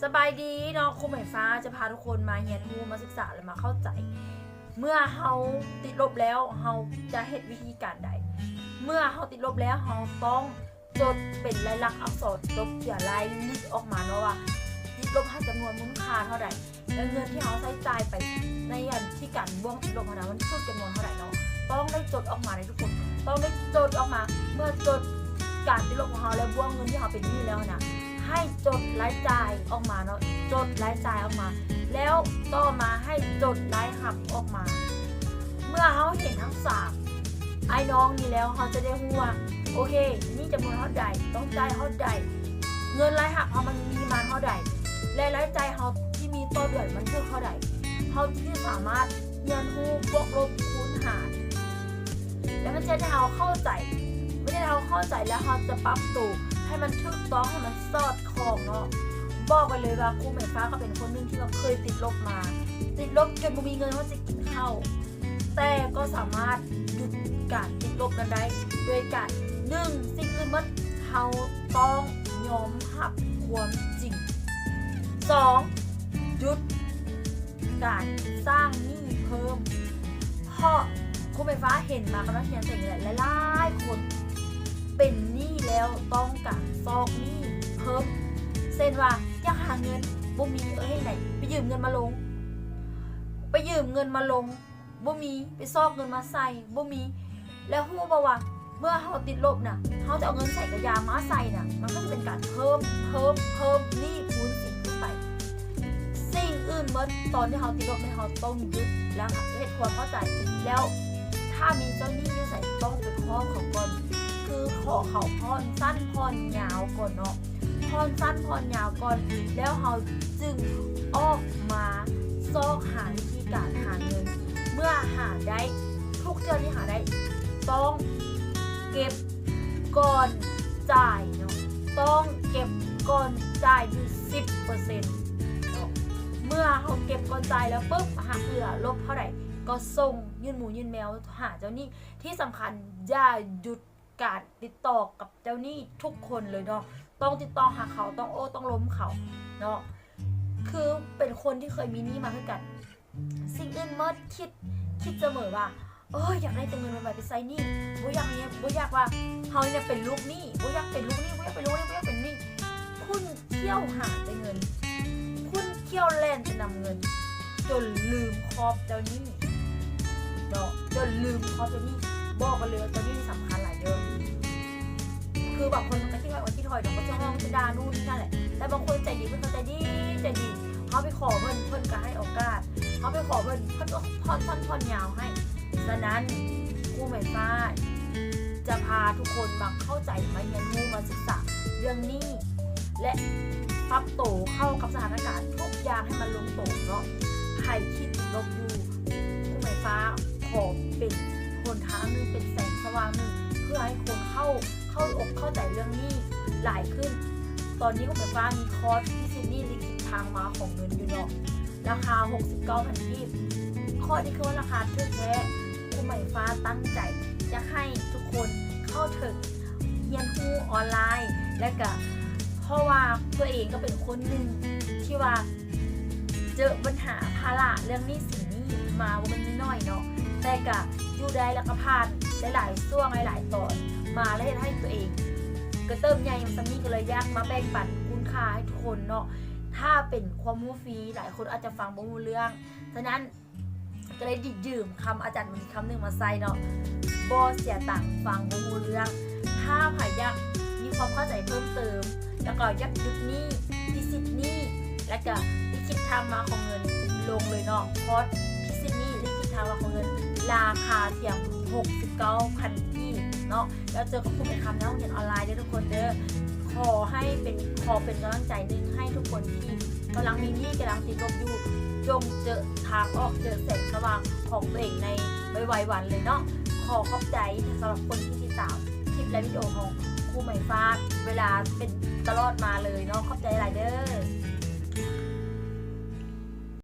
สบายดีเนาะครูใหม่ฟ้าจะพาทุกคนมาเรียนรู้มาศึกษาและมาเข้าใจเมื่อเฮาติดลบแล้วเฮาจะเฮ็ดวิธีการใดเมื่อเฮาติดลบแล้วเฮาต้องจดเป็นลายลักษณ์อักษรลบเขียนลายลึกออกมาเนาะว่าติดลบให้จำนวนมูลค่าเท่าใดและเงินที่เฮาใช้จ่ายไปในอันที่การบ่วงติดลบมันคือจำนวนเท่าใดเนาะต้องได้จดออกมาในทุกคนต้องได้จดออกมาเมื่อจดการติดลบของเฮาและบ่วงเงินที่เฮาเป็นหนี้แล้วนะให้จดรายจ่ายออกมาเนาะจดรายจ่ายออกมาแล้วต่อมาให้จดรายหักออกมาเมื่อเขาเห็นทั้งสามไอ้น้องนี่แล้วเขาจะได้รู้ว่าโอเคนี่จำนวนเท่าใดต้องจ่ายเท่าใดเงินรายหักเขามันมีมาเท่าใดและรายจ่ายเขาที่มีต่อเดือนมันคือเท่าใดเขาที่สามารถเรียนรู้บวกลบคูณหารและมันจะให้เขาเข้าใจไม่ใช่เขาเข้าใจแล้วเขาจะปรับตัวให้มันถูกต้องให้มันสอดคล้องเนาะบอกไปเลยว่าครูใหม่ฟ้าก็เป็นคนหนึ่งที่เราเคยติดลบมาติดลบจนไม่มีเงินว่าจะกินข้าวแต่ก็สามารถหยุดการติดลบนั้นได้ด้วยการ1สิ่งอื่นมันเราต้องยอมรับความจริง2หยุดการสร้างหนี้เพิ่มเพราะครูใหม่ฟ้าเห็นมากับนักเรียนแต่งหลายๆคนเป็นหนี้แล้วต้องการซอกหนี้เพิ่มเช่นว่าอยากหาเงินบ่มีให้ไหนไปยืมเงินมาลงบ่มีไปซอกเงินมาใส่บ่มีแล้วฮู้บ่ว่าเมื่อเฮาติดลบน่ะเฮาจะเอาเงินใส่กระยามาใส่น่ะมันก็จะเป็นการเพิ่มหนี้คูณสิ่งขึ้นไปสิ่งอื่นเมื่อตอนที่เฮาติดลบในเฮาต้องหยุดแล้วเฮ็ดความเข้าใจแล้วถ้ามีเจ้าหนี้อยู่ใส่ต้องไปขอเขาก่อนคือขอเขาพรสั้นพรยาวก่อนเนาะพรสั้นพรยาวก่อนแล้วเราจึงออกมาซอกหาวิธีการหาเงินเมื่อหาได้ทุกเดือนที่หาได้ต้องเก็บก่อนจ่ายเนาะต้องเก็บก่อนจ่ายอยู่ 10% เนาะเมื่อเราเก็บก่อนจ่ายแล้วปุ๊บหาเหลือลบเท่าไหร่ก็ส่งยื่นหมูยื่นแมวหาเจ้าหนี้ที่สำคัญอย่าหยุดการติดต่อกับเจ้าหนี้ทุกคนเลยเนาะต้องติดต่อหาเขาต้องล้มเขาเนาะคือเป็นคนที่เคยมีหนี้มาด้วยกันสิ่งอื่นเมื่อคิดเสมอว่าอยากได้แต่เงินไปใช้หนี้บ่อยากว่าเฮาเนี่ยเป็นลูกหนี้บ่อยากเป็นลูกหนี้บ่อยากเป็นหนี้คุณเที่ยวหาแต่เงินคุณเที่ยวแล่นจะนำเงินจนลืมครอบเจ้าหนี้เนาะจนลืมครอบเจ้าหนี้บอกกันเลยเจ้าหนี้สำคัญหลายเด้อคือบางคนมันก็คิดว่าที่ถอยเดี๋ยวก็จะห้องจะด่านู่นนี่นั่นแหละแต่บางคนใจดีเพื่อนใจดีเขาไปขอเพื่อนก็ให้โอกาสเขาไปขอเพื่อนก็พรสั้นพรยาวให้ฉะนั้นครูใหม่ฟ้าจะพาทุกคนมาเข้าใจมาเรียนรู้มาศึกษาเรื่องนี้และปรับตัวเข้ากับสถานการณ์ทุกอย่างให้มันลงตัวเนาะใครคิดลบอยู่ครูใหม่ฟ้าขอเป็นหนทางนึงเป็นแสงสว่างนึงเพื่อให้คนเข้าอกเข้าใจเรื่องนี้หลายขึ้นตอนนี้ครูใหม่ฟ้ามีคอร์สที่ซิดนีย์ลิขิตทางมาของเงินอยู่เนาะราคา 69,000 กีบข้อนี้คือว่าราคาถูกแท้ครูใหม่ฟ้าตั้งใจจะให้ทุกคนเข้าถึงเรียนรู้ออนไลน์และก็เพราะว่าตัวเองก็เป็นคนหนึ่งที่ว่าเจอปัญหาภาระเรื่องนี้สิ่งนี้มาว่ามันน้อยเนาะแต่ก็อยู่ได้แล้วก็ผ่านหลายๆช่วงหลายๆตอนมาแล้วให้ตัวเองก็เติมใหญ่มันซัมมี่ก็เลยยากมาแบ่งปันคุณค่าให้ทุกคนเนาะถ้าเป็นความรู้ฟรีหลายคนอาจจะฟังบ่รู้เรื่องฉะนั้นก็เลยยืมคำอาจารย์มีคำหนึ่งมาใส่เนาะบ่เสียตังค์ฟังบ่รู้เรื่องถ้าใครอยากมีความเข้าใจเพิ่มเติมแล้วก็อยากหยุดหนี้พิสิทธิ์หนี้และก็ลิขิตทางมาของเงินลงเลยเนาะคอร์สพิสิทธิ์หนี้ลิขิตทางมาของเงินราคาเพียง 69,000 กีบเนาะแล้วเจอกับครูเป็นคำในห้องเรียนออนไลน์ด้วยทุกคนเด้อขอเป็นกำลังใจนึงให้ทุกคนที่กำลังมีหนี้กำลังติดลบอยู่จงเจอทางออกเจอแสงสว่างของตัวเองในไวๆวันเลยเนาะขอขอบใจสำหรับคนที่ติดตามคลิปและวิดีโอของครูใหม่ฟ้าเวลาเป็นตลอดมาเลยเนาะขอบใจหลายเด้อ